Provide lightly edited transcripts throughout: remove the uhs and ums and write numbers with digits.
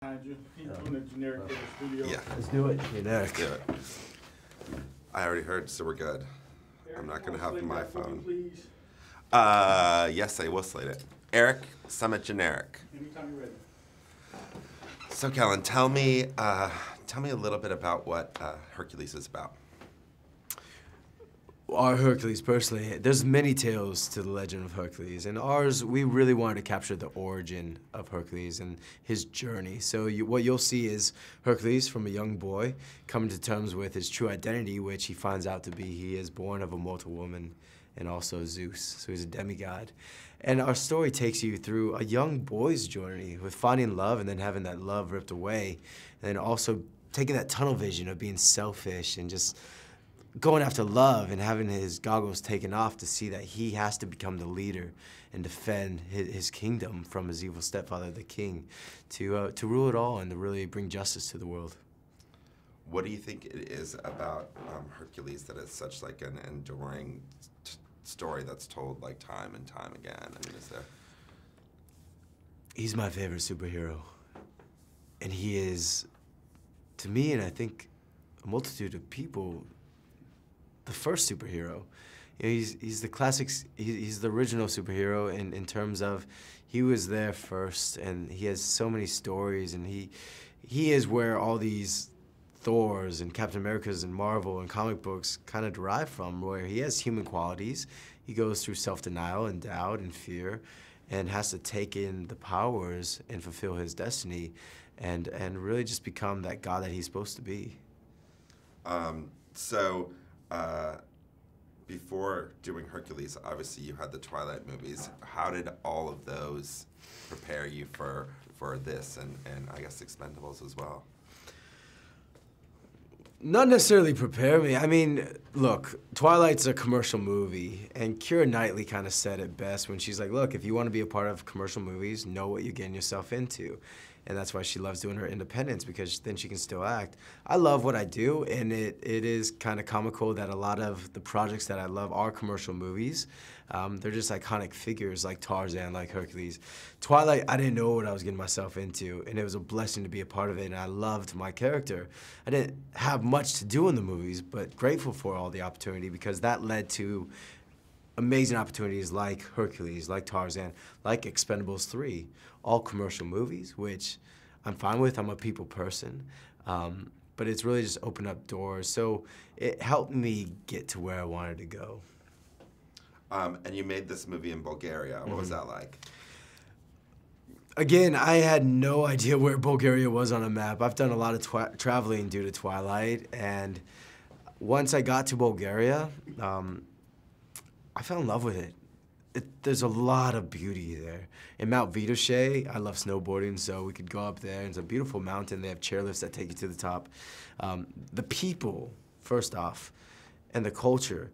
Behind you. He's doing a generic for the studio. Yeah. Let's do it. Let's do it. I already heard, so we're good. I'm not going to have my phone. Please. Yes, I will slate it. Eric, Summit Generic. Anytime you're ready. So, Kellan, tell me a little bit about what Hercules is about. Our Hercules, personally, there's many tales to the legend of Hercules, and ours, we really wanted to capture the origin of Hercules and his journey. So what you'll see is Hercules, from a young boy, coming to terms with his true identity, which he finds out to be he is born of a mortal woman, and also Zeus, so he's a demigod. And our story takes you through a young boy's journey with finding love and then having that love ripped away, and then also taking that tunnel vision of being selfish and just going after love and having his goggles taken off to see that he has to become the leader and defend his kingdom from his evil stepfather, the king, to rule it all and to really bring justice to the world. What do you think it is about Hercules that is such like an enduring story that's told like time and time again? I mean, is there? He's my favorite superhero. And he is, to me, and I think a multitude of people, the first superhero. You know, he's the classics, he's the original superhero in terms of he was there first, and he has so many stories, and he is where all these Thors and Captain Americas and Marvel and comic books kind of derive from, where he has human qualities. He goes through self-denial and doubt and fear and has to take in the powers and fulfill his destiny and really just become that god that he's supposed to be. Before doing Hercules, obviously you had the Twilight movies. How did all of those prepare you for this and I guess Expendables as well? Not necessarily prepare me. I mean, look, Twilight's a commercial movie, and Keira Knightley kind of said it best when she's like, look, if you want to be a part of commercial movies, know what you're getting yourself into. And that's why she loves doing her independence, because then she can still act. I love what I do, and it is kind of comical that a lot of the projects that I love are commercial movies. They're just iconic figures like Tarzan, like Hercules. Twilight, I didn't know what I was getting myself into, and it was a blessing to be a part of it, and I loved my character. I didn't have much to do in the movies, but grateful for all the opportunity, because that led to amazing opportunities like Hercules, like Tarzan, like Expendables 3, all commercial movies, which I'm fine with. I'm a people person, but it's really just opened up doors. So it helped me get to where I wanted to go. And you made this movie in Bulgaria. What was that like? Again, I had no idea where Bulgaria was on a map. I've done a lot of traveling due to Twilight, and once I got to Bulgaria, I fell in love with it. There's a lot of beauty there. In Mount Vidoche, I love snowboarding, so we could go up there. It's a beautiful mountain. They have chairlifts that take you to the top. The people, first off, and the culture,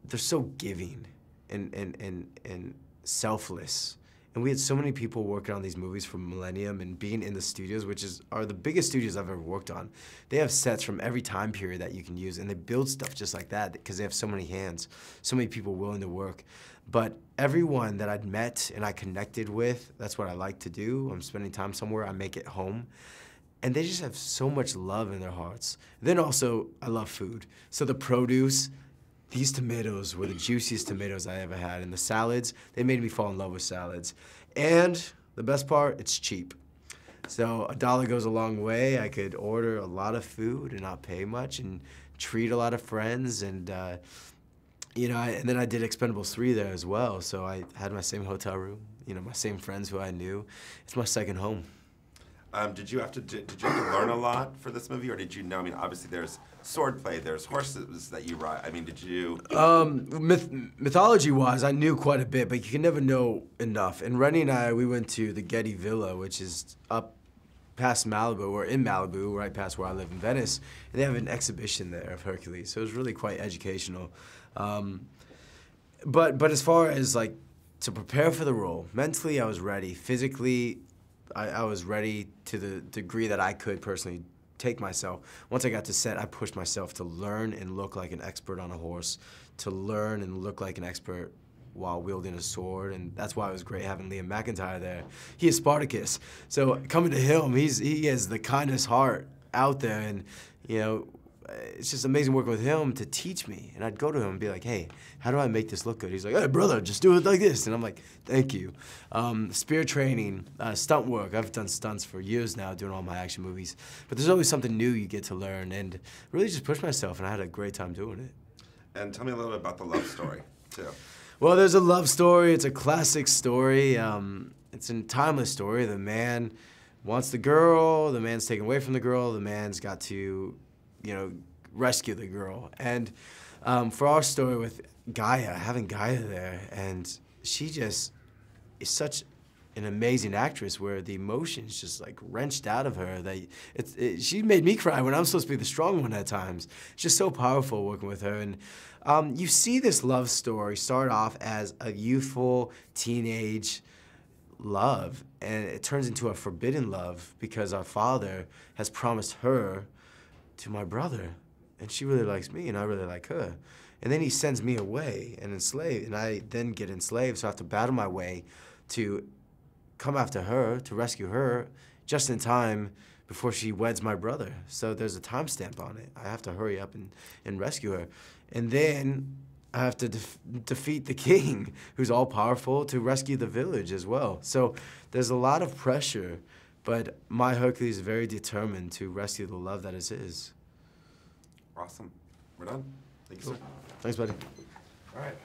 they're so giving and selfless. And we had so many people working on these movies for Millennium and being in the studios, which are the biggest studios I've ever worked on. They have sets from every time period that you can use, and they build stuff just like that because they have so many hands, so many people willing to work. But everyone that I'd met and I connected with, that's what I like to do. I'm spending time somewhere, I make it home. And they just have so much love in their hearts. Then also, I love food. So the produce, these tomatoes were the juiciest tomatoes I ever had. And the salads, they made me fall in love with salads. And the best part, it's cheap. So $1 goes a long way. I could order a lot of food and not pay much and treat a lot of friends. And you know, and then I did Expendables 3 there as well. So I had my same hotel room, you know, my same friends who I knew. It's my second home. Did you have to learn a lot for this movie, or did you know? I mean, obviously there's swordplay, there's horses that you ride. I mean, did you? Mythology-wise, I knew quite a bit, but you can never know enough. And Rennie and I, we went to the Getty Villa, which is up past Malibu, or in Malibu, right past where I live in Venice. And they have an exhibition there of Hercules, so it was really quite educational. But as far as like to prepare for the role, mentally I was ready. Physically, I was ready to the degree that I could personally take myself. Once I got to set, I pushed myself to learn and look like an expert on a horse, to learn and look like an expert while wielding a sword, and that's why it was great having Liam McIntyre there. He is Spartacus, so coming to him, he has the kindest heart out there, and you know, it's just amazing working with him to teach me. And I'd go to him and be like, hey, how do I make this look good? He's like, hey, brother, just do it like this. And I'm like, thank you. Spear training, stunt work. I've done stunts for years now doing all my action movies. But there's always something new you get to learn, and really just push myself, and I had a great time doing it. And tell me a little bit about the love story, too. Well, there's a love story. It's a classic story. It's a timeless story. The man wants the girl. The man's taken away from the girl. The man's got to, you know, rescue the girl. And for our story with Gaia, having Gaia there, and she just is such an amazing actress where the emotions just like wrenched out of her. She made me cry when I'm supposed to be the strong one at times. It's just so powerful working with her. And you see this love story start off as a youthful teenage love, and it turns into a forbidden love because our father has promised her to my brother, and she really likes me, and I really like her. And then he sends me away and enslaved, and I then get enslaved, so I have to battle my way to come after her, to rescue her, just in time before she weds my brother. So there's a timestamp on it. I have to hurry up and rescue her. And then I have to defeat the king, who's all-powerful, to rescue the village as well. So there's a lot of pressure, but my Hercules is very determined to rescue the love that is his. Awesome. We're done. Thank you, Cool. sir. Thanks, buddy. All right.